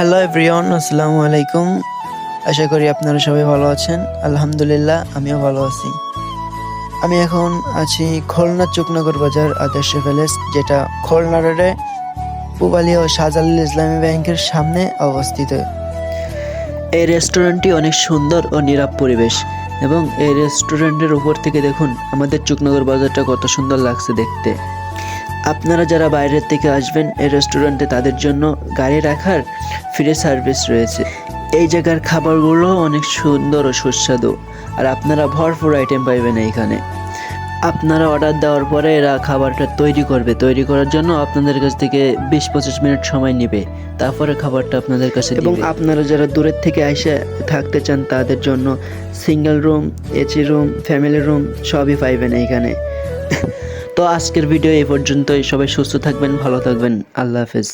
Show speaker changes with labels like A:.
A: Hello everyone, আসসালামু আলাইকুম। আশা করি আপনারা সবাই ভালো আছেন। আলহামদুলিল্লাহ, আমিও ভালো আছি। আমি এখন আছি খুলনা চুকনগর বাজার আদর্শ প্যালেস, যেটা খুলনা রোডে পুবালিয়া ও শাহজালাল ইসলামী ব্যাংকের সামনে অবস্থিত। এই রেস্টুরেন্টটি অনেক সুন্দর ও নীরব পরিবেশ, এবং এই রেস্টুরেন্টের উপর থেকে দেখুন আমাদের চুকনগর বাজারটা কত সুন্দর লাগছে দেখতে। আপনারা যারা বাইরের থেকে আসবেন এই রেস্টুরেন্টে, তাদের জন্য গাড়ি রাখার ফ্রি সার্ভিস রয়েছে। এই জায়গার খাবারগুলো অনেক সুন্দর ও সুস্বাদু, আর আপনারা ভরপুর আইটেম পাইবেন এইখানে। আপনারা অর্ডার দেওয়ার পরে এরা খাবারটা তৈরি করবে। তৈরি করার জন্য আপনাদের কাছ থেকে 20-25 মিনিট সময় নেবে, তারপরে খাবারটা আপনাদের কাছে দিবে। এবং আপনারা যারা দূরের থেকে এসে থাকতে চান তাদের জন্য single room, AC room, family room সবই পাইবেন এইখানে। তো আজকের ভিডিও এই পর্যন্তই। সবাই সুস্থ থাকবেন, ভালো থাকবেন। আল্লাহ হাফেজ।